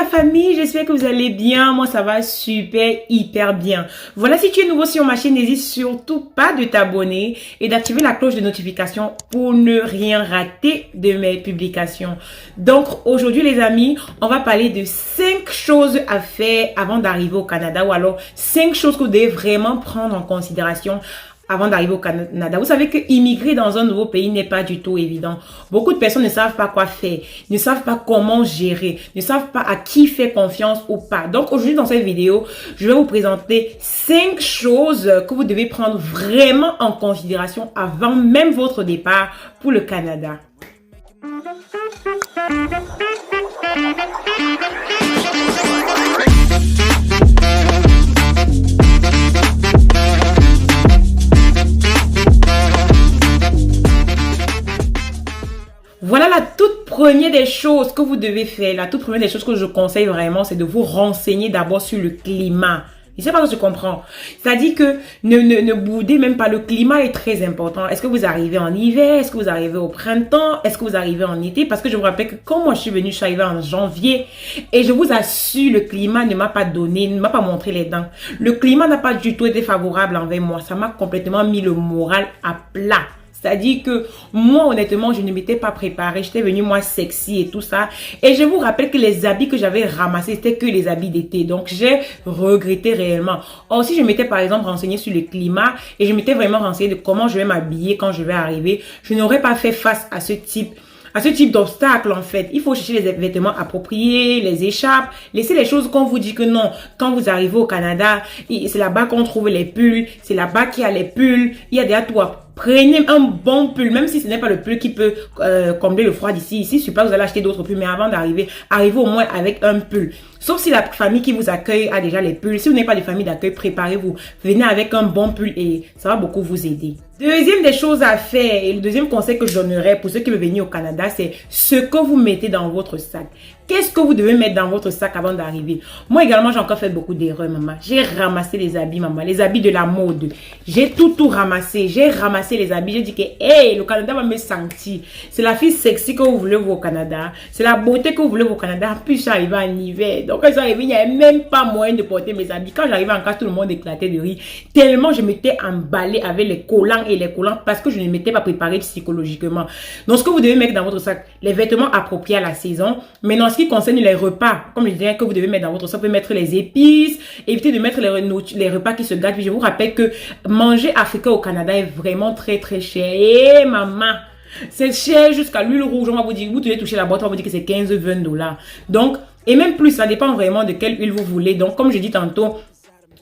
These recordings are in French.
la famille, j'espère que vous allez bien. Moi, ça va super, hyper bien. Voilà, si tu es nouveau sur ma chaîne, n'hésite surtout pas de t'abonner et d'activer la cloche de notification pour ne rien rater de mes publications. Donc, aujourd'hui, les amis, on va parler de 5 choses à faire avant d'arriver au Canada, ou alors 5 choses que vous devez vraiment prendre en considération avant d'arriver au Canada. Vous savez que immigrer dans un nouveau pays n'est pas du tout évident. Beaucoup de personnes ne savent pas quoi faire, ne savent pas comment gérer, ne savent pas à qui faire confiance ou pas. Donc aujourd'hui dans cette vidéo, je vais vous présenter 5 choses que vous devez prendre vraiment en considération avant même votre départ pour le Canada. Voilà la toute première des choses que vous devez faire. La toute première des choses que je conseille vraiment, c'est de vous renseigner d'abord sur le climat. Je ne sais pas si tu comprends. C'est-à-dire que ne boudez même pas. Le climat est très important. Est-ce que vous arrivez en hiver? Est-ce que vous arrivez au printemps? Est-ce que vous arrivez en été? Parce que je vous rappelle que quand moi je suis arrivée en janvier et je vous assure, le climat ne m'a pas donné, ne m'a pas montré les dents. Le climat n'a pas du tout été favorable envers moi. Ça m'a complètement mis le moral à plat. C'est-à-dire que moi, honnêtement, je ne m'étais pas préparée. J'étais venue, moi, sexy et tout ça. Et je vous rappelle que les habits que j'avais ramassés, c'était que les habits d'été. Donc, j'ai regretté réellement. Or, si je m'étais, par exemple, renseignée sur le climat et je m'étais vraiment renseignée de comment je vais m'habiller quand je vais arriver, je n'aurais pas fait face à ce type d'obstacle en fait. Il faut chercher les vêtements appropriés, les écharpes, laisser les choses qu'on vous dit que non. Quand vous arrivez au Canada, c'est là-bas qu'on trouve les pulls, c'est là-bas qu'il y a les pulls, il y a déjà tout. Prenez un bon pull, même si ce n'est pas le pull qui peut combler le froid d'ici. Ici, je ne sais pas, vous allez acheter d'autres pulls, mais avant d'arriver, arrivez au moins avec un pull. Sauf si la famille qui vous accueille a déjà les pulls. Si vous n'avez pas de famille d'accueil, préparez-vous. Venez avec un bon pull et ça va beaucoup vous aider. Deuxième des choses à faire, et le deuxième conseil que je donnerais pour ceux qui veulent venir au Canada, c'est ce que vous mettez dans votre sac. Qu'est-ce que vous devez mettre dans votre sac avant d'arriver? Moi également, j'ai encore fait beaucoup d'erreurs, maman. J'ai ramassé les habits, maman, les habits de la mode. J'ai tout ramassé. J'ai ramassé les habits. J'ai dit que, hey, le Canada va me sentir. C'est la fille sexy que vous voulez voir au Canada. C'est la beauté que vous voulez voir au Canada. Puis je suis arrivée en hiver. Donc quand je suis arrivée, il n'y avait même pas moyen de porter mes habits. Quand j'arrivais en classe, tout le monde éclatait de rire. Tellement je m'étais emballée avec les collants et les collants parce que je ne m'étais pas préparée psychologiquement. Donc ce que vous devez mettre dans votre sac, les vêtements appropriés à la saison. Maintenant, ce qui concerne les repas, comme je disais, que vous devez mettre dans votre sac, vous pouvez mettre les épices, éviter de mettre les repas qui se gâtent. Puis je vous rappelle que manger africain au Canada est vraiment très très cher. Et maman, c'est cher jusqu'à l'huile rouge. On va vous dire, vous devez toucher la boîte, on va vous dire que c'est 15-20 $. Donc, et même plus, ça dépend vraiment de quelle huile vous voulez. Donc, comme je dis tantôt,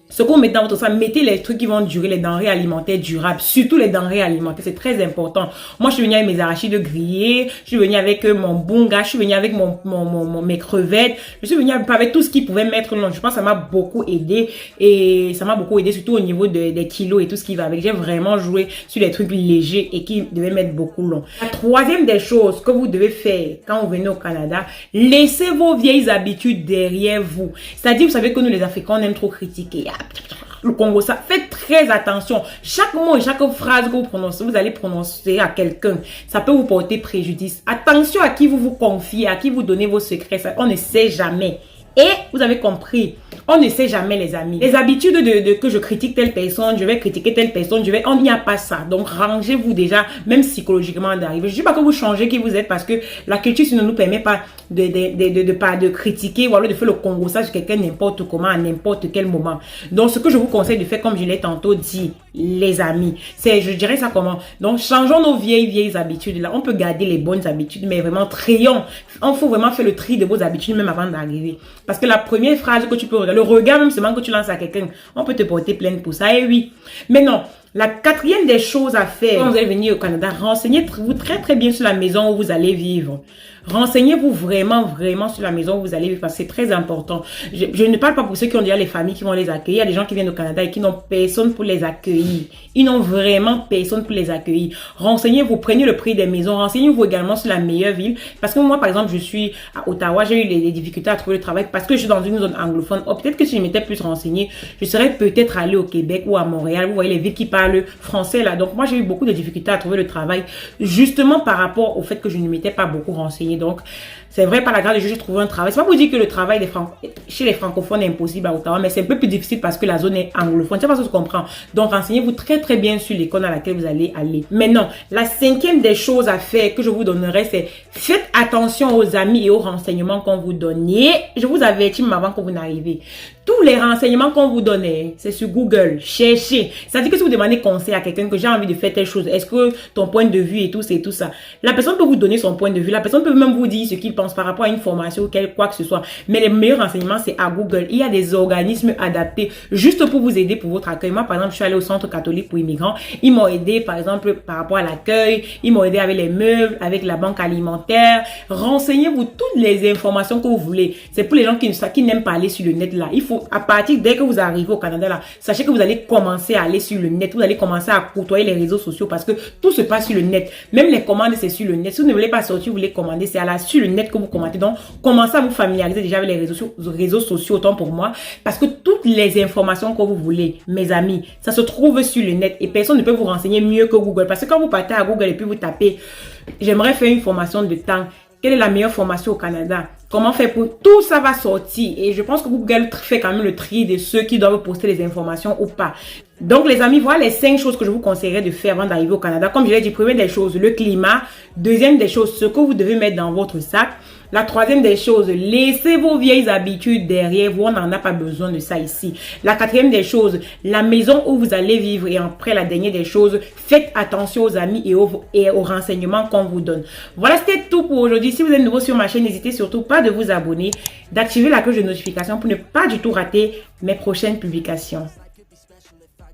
ce que vous mettez dans votre sac, mettez les trucs qui vont durer, les denrées alimentaires durables. Surtout les denrées alimentaires, c'est très important. Moi, je suis venue avec mes arachides grillés, je suis venue avec mon bunga, je suis venue avec mes crevettes, je suis venue avec tout ce qui pouvait mettre long. Je pense que ça m'a beaucoup aidé et ça m'a beaucoup aidé surtout au niveau des kilos et tout ce qui va avec. J'ai vraiment joué sur les trucs légers et qui devaient mettre beaucoup long. La troisième des choses que vous devez faire quand vous venez au Canada, laissez vos vieilles habitudes derrière vous. C'est-à-dire, vous savez que nous les Africains, on aime trop critiquer. Le Congo, ça faites très attention. Chaque mot et chaque phrase que vous allez prononcer à quelqu'un, ça peut vous porter préjudice. Attention à qui vous confiez, à qui vous donnez vos secrets. Ça, on ne sait jamais. Et vous avez compris, on ne sait jamais les amis. Les habitudes que je critique telle personne, je vais critiquer telle personne, il n'y a pas ça. Donc rangez-vous déjà, même psychologiquement d'arriver. Je ne dis pas que vous changez qui vous êtes parce que la culture ne nous permet pas de critiquer ou alors de faire le Congo ça sur quelqu'un n'importe comment, à n'importe quel moment. Donc ce que je vous conseille de faire, comme je l'ai tantôt dit, les amis, c'est, je dirais ça comment? Donc changeons nos vieilles habitudes là. On peut garder les bonnes habitudes, mais vraiment trions. Il faut vraiment faire le tri de vos habitudes même avant d'arriver. Parce que la première phrase que tu peux regarder, le regard même seulement que tu lances à quelqu'un, on peut te porter plainte pour ça. Et oui. Mais non, la quatrième des choses à faire quand vous allez venir au Canada, renseignez-vous très bien sur la maison où vous allez vivre. Renseignez-vous vraiment sur la maison où vous allez vivre parce que c'est très important. Je ne parle pas pour ceux qui ont déjà les familles qui vont les accueillir. Il y a des gens qui viennent au Canada et qui n'ont personne pour les accueillir. Ils n'ont vraiment personne pour les accueillir. Renseignez-vous, prenez le prix des maisons. Renseignez-vous également sur la meilleure ville. Parce que moi, par exemple, je suis à Ottawa. J'ai eu les difficultés à trouver le travail parce que je suis dans une zone anglophone. Oh, peut-être que si je m'étais plus renseignée, je serais peut-être allée au Québec ou à Montréal. Vous voyez les villes qui parlent français là. Donc moi, j'ai eu beaucoup de difficultés à trouver le travail justement par rapport au fait que je ne m'étais pas beaucoup renseignée. Donc, C'est vrai, par la grâce de Dieu, j'ai trouvé un travail. C'est pas pour dire que le travail chez les francophones est impossible à Ottawa, mais c'est un peu plus difficile parce que la zone est anglophone. C'est pas ça que je comprends. Donc, renseignez-vous très bien sur l'école dans laquelle vous allez aller. Maintenant, la cinquième des choses à faire que je vous donnerai, c'est faites attention aux amis et aux renseignements qu'on vous donne. Et je vous avertis même avant que vous n'arrivez. Tous les renseignements qu'on vous donne, c'est sur Google. Cherchez. C'est-à-dire que si vous demandez conseil à quelqu'un que j'ai envie de faire telle chose, est-ce que ton point de vue et tout, c'est tout ça. La personne peut vous donner son point de vue. La personne peut même vous dire ce qu'il pense par rapport à une formation ou quoi que ce soit. Mais les meilleurs renseignements, c'est à Google. Il y a des organismes adaptés juste pour vous aider pour votre accueil. Moi, par exemple, je suis allée au Centre catholique pour immigrants. Ils m'ont aidé, par exemple, par rapport à l'accueil. Ils m'ont aidé avec les meubles, avec la banque alimentaire. Renseignez-vous toutes les informations que vous voulez. C'est pour les gens qui n'aiment pas aller sur le net là. Il faut, à partir dès que vous arrivez au Canada là, sachez que vous allez commencer à aller sur le net. Vous allez commencer à côtoyer les réseaux sociaux parce que tout se passe sur le net. Même les commandes, c'est sur le net. Si vous ne voulez pas sortir, vous voulez commander, c'est sur le net que vous commandez. Donc, commencez à vous familiariser déjà avec les réseaux sociaux, autant pour moi. Parce que toutes les informations que vous voulez, mes amis, ça se trouve sur le net. Et personne ne peut vous renseigner mieux que Google. Parce que quand vous partez à Google et puis vous tapez, j'aimerais faire une formation de temps. Quelle est la meilleure formation au Canada? Comment faire pour... Tout ça va sortir. Et je pense que Google fait quand même le tri de ceux qui doivent poster les informations ou pas. Donc, les amis, voilà les 5 choses que je vous conseillerais de faire avant d'arriver au Canada. Comme je l'ai dit, première des choses, le climat. Deuxième des choses, ce que vous devez mettre dans votre sac. La troisième des choses, laissez vos vieilles habitudes derrière vous. On n'en a pas besoin de ça ici. La quatrième des choses, la maison où vous allez vivre. Et après, la dernière des choses, faites attention aux amis et aux renseignements qu'on vous donne. Voilà, c'était tout pour aujourd'hui. Si vous êtes nouveau sur ma chaîne, n'hésitez surtout pas de vous abonner, d'activer la cloche de notification pour ne pas du tout rater mes prochaines publications.